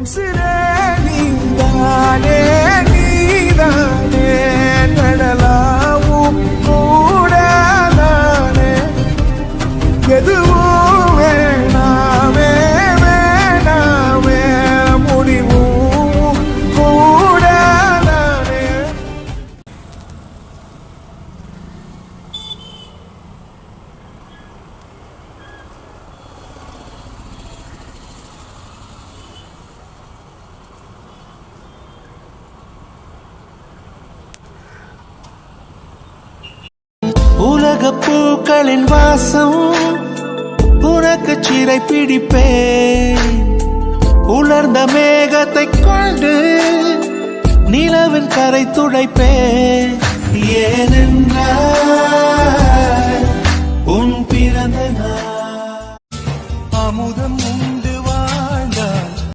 உசிரே நீதானே நீதானே நடலாவும் கூட நானே எதுவும் வேணாமே வேணாமே முடிவும் கூட நானே. உலக பூக்களின் வாசம் உனக்கு சிறை பிடிப்பேன். உலர்ந்த மேகத்தை கொண்டு நிலவின் கரை துடைப்பேன். ஏனென்றால் உன் பிறந்த நாள் அமுதம்